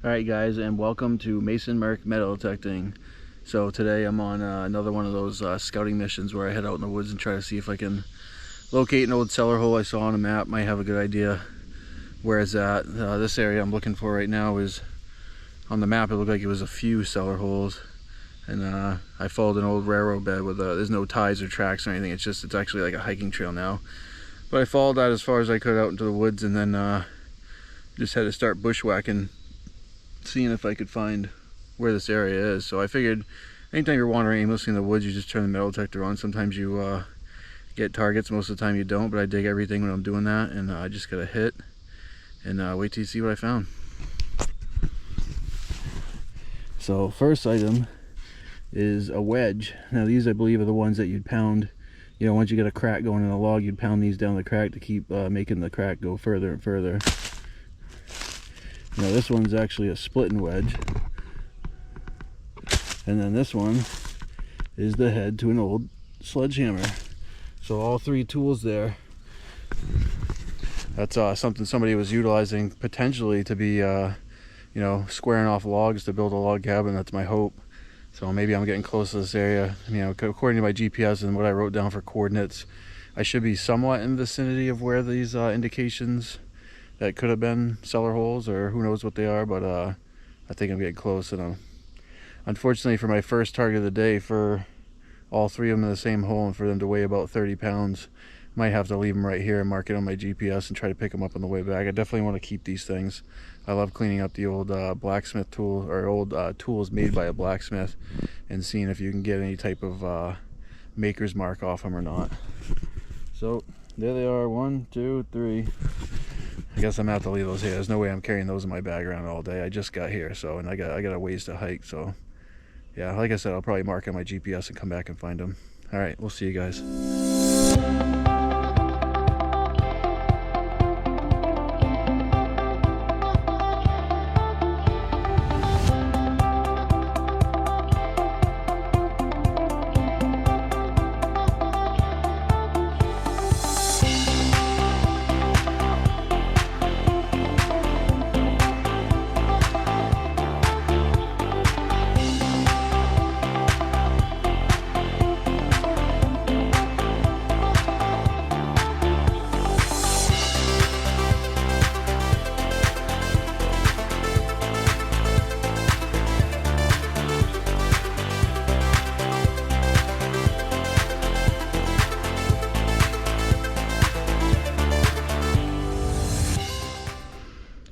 Alright guys, and welcome to Mason Merc metal detecting. So today I'm on another one of those scouting missions where I head out in the woods and try to see if I can locate an old cellar hole I saw on a map. Might have a good idea where it's at. This area I'm looking for right now is, on the map it looked like it was a few cellar holes, and I followed an old railroad bed with there's no ties or tracks or anything. It's actually like a hiking trail now, but I followed that as far as I could out into the woods, and then just had to start bushwhacking, seeing if I could find where this area is. So I figured anytime you're wandering aimlessly in the woods, you just turn the metal detector on. Sometimes you get targets, most of the time you don't, but I dig everything when I'm doing that, and I just got a hit and wait till you see what I found. So first item is a wedge. Now these I believe are the ones that you'd pound, you know, once you get a crack going in a log, you'd pound these down the crack to keep making the crack go further and further. Now this one's actually a splitting wedge, and then this one is the head to an old sledgehammer. So all three tools there. That's something somebody was utilizing potentially to be you know, squaring off logs to build a log cabin. That's my hope. So maybe I'm getting close to this area. You know, according to my GPS and what I wrote down for coordinates, I should be somewhat in the vicinity of where these indications that could have been cellar holes, or who knows what they are, but I think I'm getting close. And unfortunately for my first target of the day, for all three of them in the same hole and for them to weigh about 30 pounds, might have to leave them right here and mark it on my GPS and try to pick them up on the way back. I definitely want to keep these things. I love cleaning up the old blacksmith tool, or old tools made by a blacksmith, and seeing if you can get any type of maker's mark off them or not. So there they are, 1, 2, 3. I guess I'm gonna have to leave those here. There's no way I'm carrying those in my bag around all day. I just got here, so, and I got a ways to hike. So yeah, like I said, I'll probably mark on my GPS and come back and find them. All right, we'll see you guys.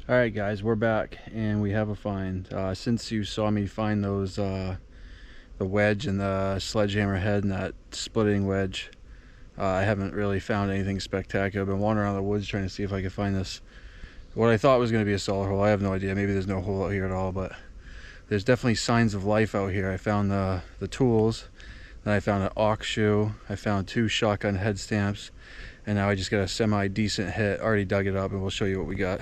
Alright guys, we're back and we have a find. Since you saw me find those, the wedge and the sledgehammer head and that splitting wedge, I haven't really found anything spectacular. I've been wandering around the woods trying to see if I could find this, what I thought was going to be a cellar hole. I have no idea. Maybe there's no hole out here at all, but there's definitely signs of life out here. I found the tools, then I found an ox shoe, I found 2 shotgun head stamps, and now I just got a semi-decent hit. Already dug it up, and we'll show you what we got.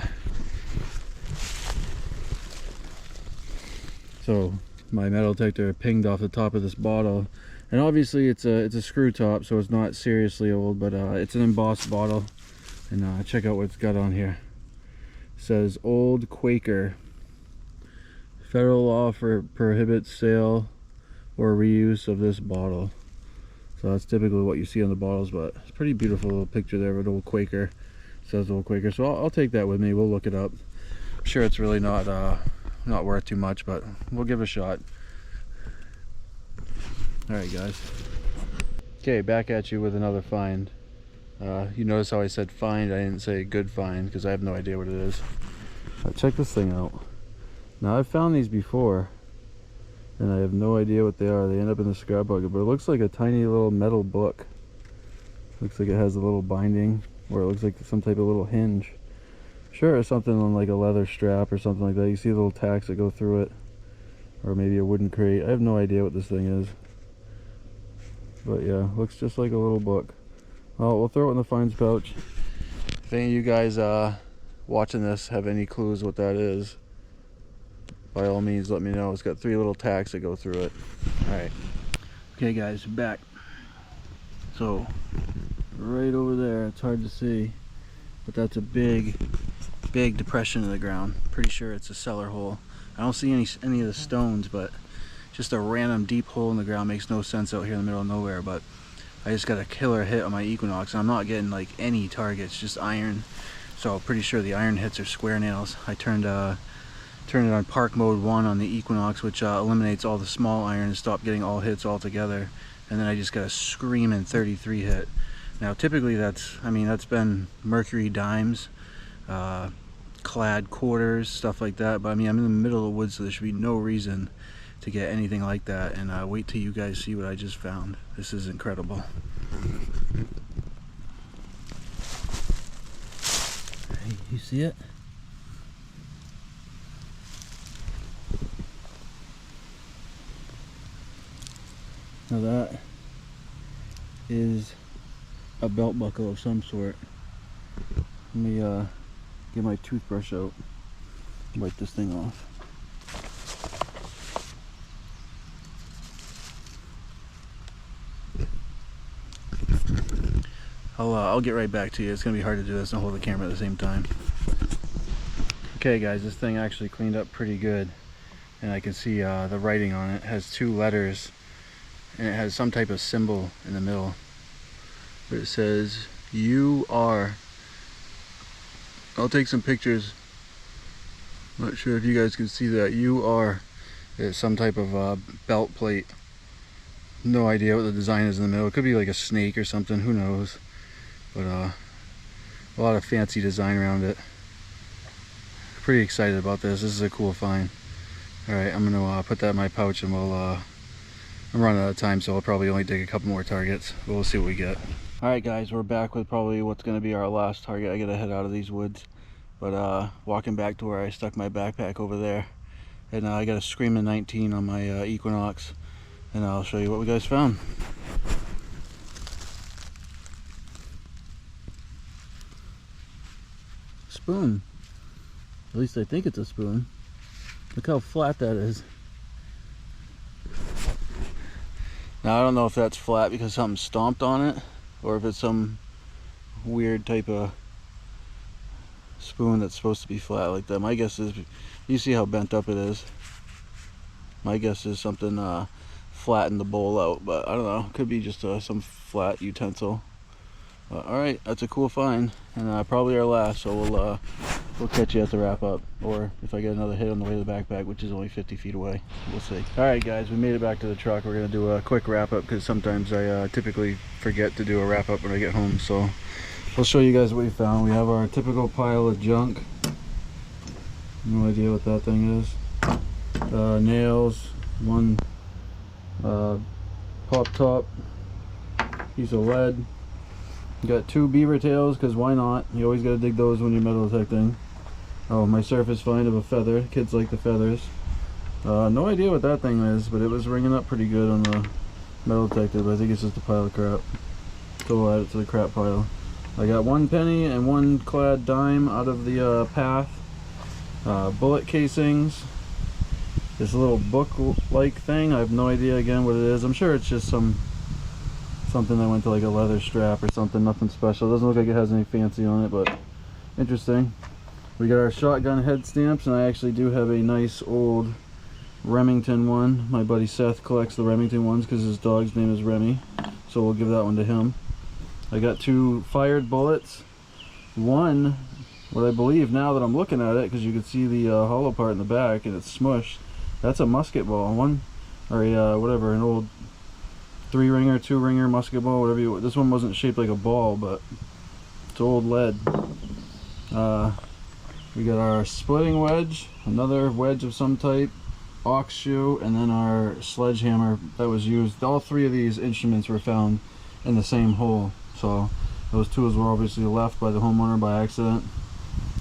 So my metal detector pinged off the top of this bottle, and obviously it's a screw top, so it's not seriously old, but it's an embossed bottle. And check out what it's got on here. It says Old Quaker. Federal law prohibits sale or reuse of this bottle. So that's typically what you see on the bottles, but it's a pretty beautiful little picture there of an Old Quaker. It says Old Quaker, so I'll take that with me. We'll look it up. I'm sure it's really not worth too much, but we'll give it a shot. All right guys, okay, back at you with another find. You notice how I said find, I didn't say good find, because I have no idea what it is. Check this thing out. Now I've found these before and I have no idea what they are. They end up in the scrap bucket, but it looks like a tiny little metal book. Looks like it has a little binding, or it looks like some type of little hinge. Sure, it's something on like a leather strap or something like that. You see the little tacks that go through it, or maybe a wooden crate. I have no idea what this thing is, but yeah, looks just like a little book. Well, we'll throw it in the finds pouch. If any of you guys watching this have any clues what that is, by all means let me know. It's got 3 little tacks that go through it. All right, okay guys, back. So right over there, it's hard to see, but that's a big depression in the ground. Pretty sure it's a cellar hole. I don't see any of the stones, but just a random deep hole in the ground makes no sense out here in the middle of nowhere. But I just got a killer hit on my Equinox, and I'm not getting like any targets, just iron. So pretty sure the iron hits are square nails. I turned it on park mode 1 on the Equinox, which eliminates all the small iron and stop getting all hits altogether. And then I just got a screaming 33 hit. Now typically that's been mercury dimes, clad quarters, stuff like that. But I mean, I'm in the middle of the woods, so there should be no reason to get anything like that. And wait till you guys see what I just found. This is incredible. Hey, you see it? Now that is a belt buckle of some sort. Let me get my toothbrush out and wipe this thing off. I'll get right back to you. It's gonna be hard to do this and hold the camera at the same time. Okay guys, this thing actually cleaned up pretty good, and I can see the writing on it. It has 2 letters, and it has some type of symbol in the middle, but it says "You are." I'll take some pictures. Not sure if you guys can see that. "You are." It's some type of belt plate. No idea what the design is in the middle. It could be like a snake or something, who knows. But a lot of fancy design around it. Pretty excited about this. This is a cool find. Alright, I'm gonna put that in my pouch, and I'm running out of time, so I'll probably only dig a couple more targets, but we'll see what we get. Alright guys, we're back with probably what's going to be our last target. I gotta head out of these woods, but walking back to where I stuck my backpack over there, and I got a screaming 19 on my Equinox, and I'll show you what we guys found. Spoon. At least I think it's a spoon. Look how flat that is. Now I don't know if that's flat because something stomped on it, or if it's some weird type of spoon that's supposed to be flat like that. My guess is, you see how bent up it is. My guess is something flattened the bowl out, but I don't know. Could be just some flat utensil. Alright, that's a cool find, and probably our last, so we'll catch you at the wrap up, or if I get another hit on the way to the backpack, which is only 50 feet away. We'll see. Alright guys, we made it back to the truck. We're going to do a quick wrap up because sometimes I typically forget to do a wrap up when I get home, so we'll show you guys what we found. We have our typical pile of junk. No idea what that thing is. Nails, one pop top, piece of lead. Got 2 beaver tails, because why not? You always got to dig those when you're metal detecting. Oh, my surface find of a feather. Kids like the feathers. No idea what that thing is, but it was ringing up pretty good on the metal detector, but I think it's just a pile of crap. So we'll add it to the crap pile. I got 1 penny and 1 clad dime out of the path. Bullet casings. This little book-like thing. I have no idea again what it is. I'm sure it's just something that went to like a leather strap or something, nothing special. It doesn't look like it has any fancy on it, but interesting. We got our shotgun head stamps, and I actually do have a nice old Remington one. My buddy Seth collects the Remington ones because his dog's name is Remy, so we'll give that one to him. I got 2 fired bullets. One, what I believe now that I'm looking at it, because you can see the hollow part in the back and it's smushed, that's a musket ball. One, or a whatever, an old 3-ringer, 2-ringer musket ball, whatever you. This one wasn't shaped like a ball, but it's old lead. We got our splitting wedge, another wedge of some type, ox shoe, and then our sledgehammer that was used. All 3 of these instruments were found in the same hole, so those tools were obviously left by the homeowner by accident.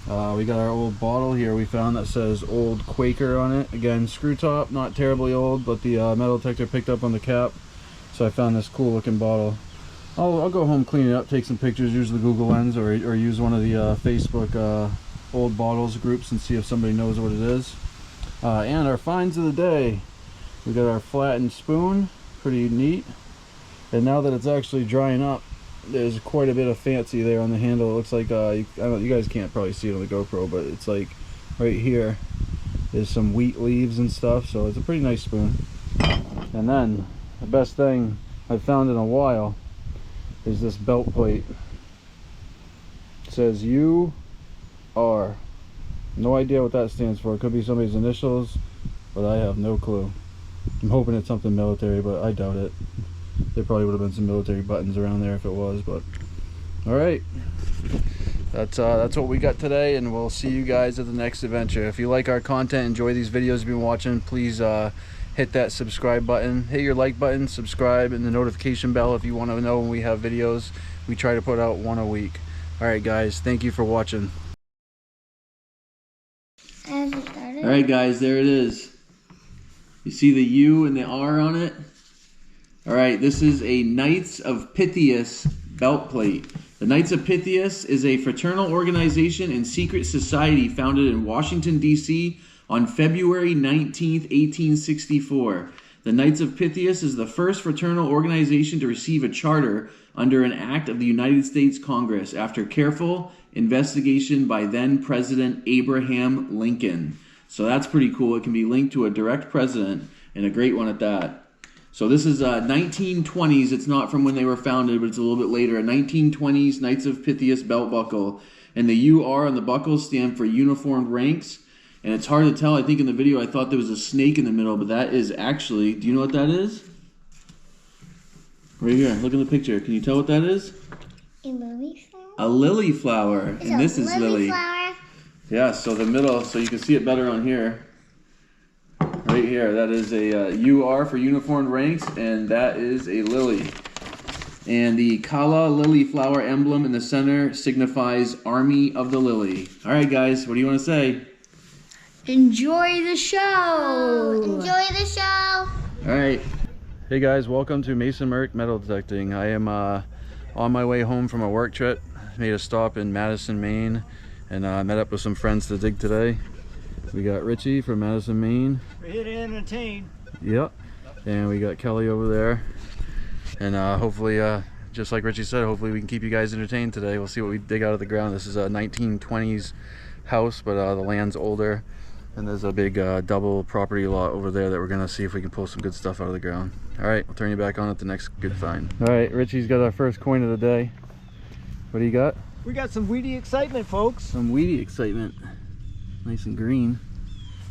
We got our old bottle here we found that says Old Quaker on it. Again, screw top, not terribly old, but the metal detector picked up on the cap. So I found this cool looking bottle. I'll go home, clean it up, take some pictures, use the Google Lens, or use one of the Facebook old bottles groups and see if somebody knows what it is. And our finds of the day. We got our flattened spoon, pretty neat. And now that it's actually drying up, there's quite a bit of fancy there on the handle. It looks like, I don't know, you guys can't probably see it on the GoPro, but it's like right here. is some wheat leaves and stuff, so it's a pretty nice spoon. And then the best thing I've found in a while is this belt plate. It says UR. No idea what that stands for. It could be somebody's initials, but I have no clue. I'm hoping it's something military, but I doubt it. There probably would have been some military buttons around there if it was, but all right. That's what we got today, and we'll see you guys at the next adventure. If you like our content, enjoy these videos you've been watching, please hit that subscribe button, hit your like button, subscribe, and the notification bell if you want to know when we have videos. We try to put out one a week. All right, guys, thank you for watching. All right, guys, there it is. You see the U and the R on it? All right, this is a Knights of Pythias belt plate. The Knights of Pythias is a fraternal organization and secret society founded in Washington, D.C. on February 19th, 1864. The Knights of Pythias is the first fraternal organization to receive a charter under an act of the United States Congress after careful investigation by then President Abraham Lincoln. So that's pretty cool. It can be linked to a direct president, and a great one at that. So this is 1920s. It's not from when they were founded, but it's a little bit later. A 1920s Knights of Pythias belt buckle. And the UR on the buckles stand for uniformed ranks. And it's hard to tell. I think in the video I thought there was a snake in the middle, but that is actually, do you know what that is? Right here, look in the picture. Can you tell what that is? A lily flower? A lily flower. And this is Lily. Flower? Yeah, so the middle, so you can see it better on here. Right here, that is a UR for uniformed ranks, and that is a lily. And the Kala lily flower emblem in the center signifies Army of the Lily. All right, guys, what do you want to say? Enjoy the show! Enjoy the show! All right. Hey, guys, welcome to Mason Merc Metal Detecting. I am on my way home from a work trip. Made a stop in Madison, Maine, and met up with some friends to dig today. We got Ritchie from Madison, Maine. We're here to entertain. Yep. And we got Kelly over there. And hopefully, just like Ritchie said, hopefully we can keep you guys entertained today. We'll see what we dig out of the ground. This is a 1920s house, but the land's older. And there's a big double property lot over there that we're going to see if we can pull some good stuff out of the ground. All right, we'll turn you back on at the next good find. All right, Ritchie's got our first coin of the day. What do you got? We got some weedy excitement, folks. Some weedy excitement. Nice and green.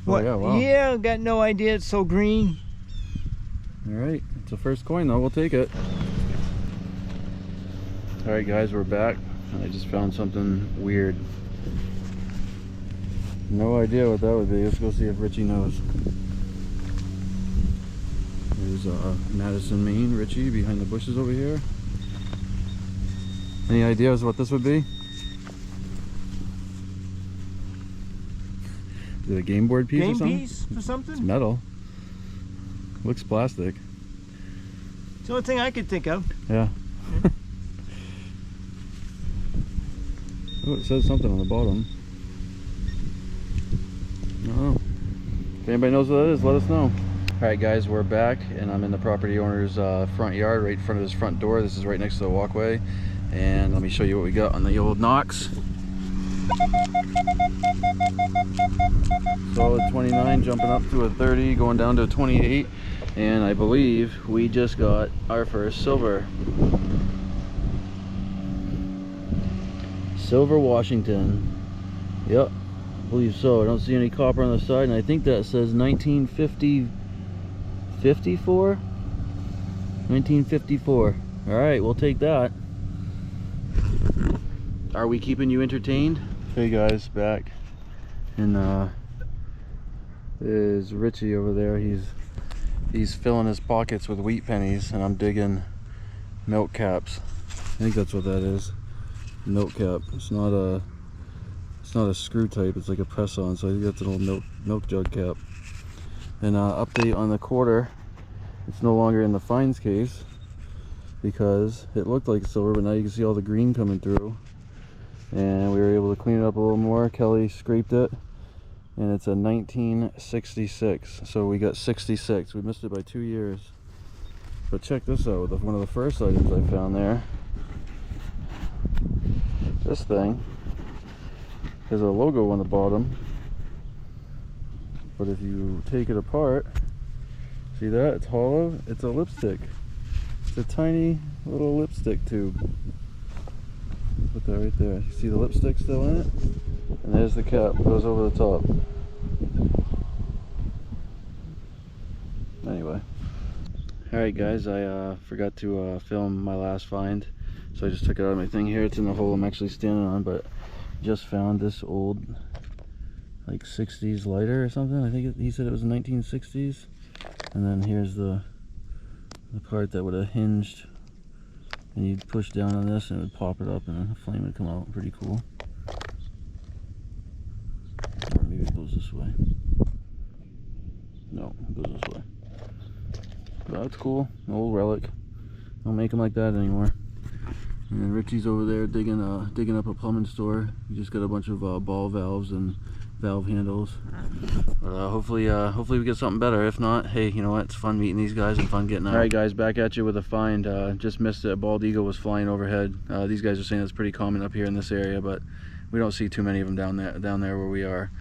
What? Oh, yeah, wow. Yeah, got no idea it's so green. All right, it's the first coin though, we'll take it. All right, guys, we're back. I just found something weird. No idea what that would be. Let's go see if Ritchie knows. There's Madison, Maine. Ritchie behind the bushes over here. Any ideas what this would be? Is it a game board piece or something? Game piece or something? It's metal. Looks plastic. It's the only thing I could think of. Yeah. Oh, it says something on the bottom. I don't know. If anybody knows what that is, let us know. Alright, guys, we're back, and I'm in the property owner's front yard, right in front of his front door. This is right next to the walkway. And let me show you what we got on the old Knox. Solid 29, jumping up to a 30, going down to a 28. And I believe we just got our first silver. Silver Washington. Yep, I believe so. I don't see any copper on the side, and I think that says 1950, 54? 1954. Alright, we'll take that. Are we keeping you entertained? Hey guys, back. And is Ritchie over there. He's filling his pockets with wheat pennies, and I'm digging milk caps. I think that's what that is. Milk cap. It's not a screw type, it's like a press on, so I think that's an old milk jug cap. And update on the quarter, it's no longer in the fines case because it looked like silver, but now you can see all the green coming through, and we were able to clean it up a little more. Kelly scraped it, and it's a 1966, so we got 66. We missed it by 2 years. But check this out, one of the first items I found there. This thing has a logo on the bottom, but if you take it apart, see that? It's hollow. It's a lipstick. It's a tiny little lipstick tube. Put that right there. You see the lipstick still in it? And there's the cap. It goes over the top. Anyway. Alright guys, I forgot to film my last find. So I just took it out of my thing here. It's in the hole I'm actually standing on, but just found this old like 60s lighter or something. I think he said it was the 1960s. And then here's the part that would have hinged, and you'd push down on this and it would pop it up and a flame would come out. Pretty cool. Or maybe it goes this way. No, it goes this way. But that's cool. An old relic. Don't make them like that anymore. And then Ritchie's over there digging up a plumbing store. He just got a bunch of ball valves and valve handles. But hopefully we get something better. If not, hey, you know what? It's fun meeting these guys and fun getting out. All right, guys, back at you with a find. Just missed it. A bald eagle was flying overhead. These guys are saying it's pretty common up here in this area, but we don't see too many of them down there where we are.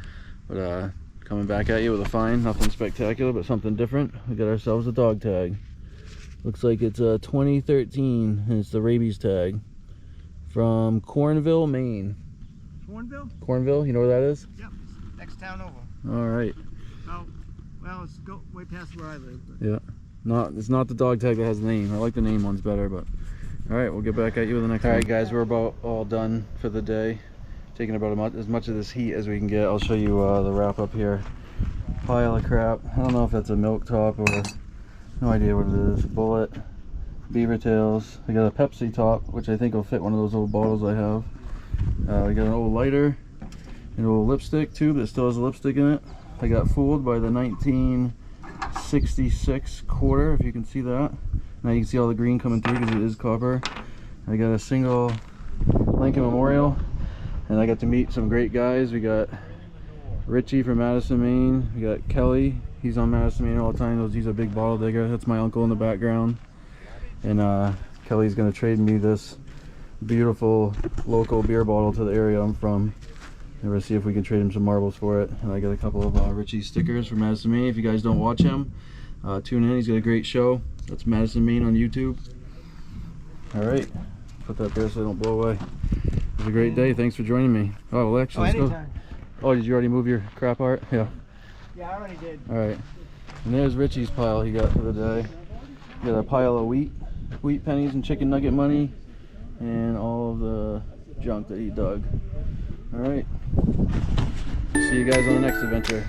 But coming back at you with a find. Nothing spectacular, but something different. We got ourselves a dog tag. Looks like it's a 2013, and it's the rabies tag from Cornville, Maine. Cornville? Cornville, you know where that is? Yep, next town over. All right. Oh, well, it's way past where I live. But. Yeah, it's not the dog tag that has the name. I like the name ones better, but all right, we'll get back at you with the next one. All right, guys, we're about all done for the day. Taking about as much of this heat as we can get. I'll show you the wrap up here. Pile of crap. I don't know if that's a milk top or no idea what it is. Bullet, beaver tails. I got a Pepsi top, which I think will fit one of those old bottles I have. We got an old lighter, an old lipstick tube that still has a lipstick in it. I got fooled by the 1966 quarter, if you can see that. Now you can see all the green coming through because it is copper. I got a single Lincoln Memorial, and I got to meet some great guys. We got Ritchie from Madison, Maine. We got Kelly. He's on Madison, Maine all the time. He's a big bottle digger. That's my uncle in the background. And Kelly's going to trade me this beautiful local beer bottle to the area I'm from. And we'll see if we can trade him some marbles for it. And I got a couple of Ritchie stickers from Madison, Maine. If you guys don't watch him, tune in. He's got a great show. That's Madison, Maine on YouTube. All right. Put that there so I don't blow away. It was a great day. Thanks for joining me. Oh, well, actually, let's go. Oh, did you already move your crap art? Yeah. Yeah, I already did. All right. And there's Ritchie's pile he got for the day. He got a pile of wheat pennies and chicken nugget money, and all of the junk that he dug. All right. See you guys on the next adventure.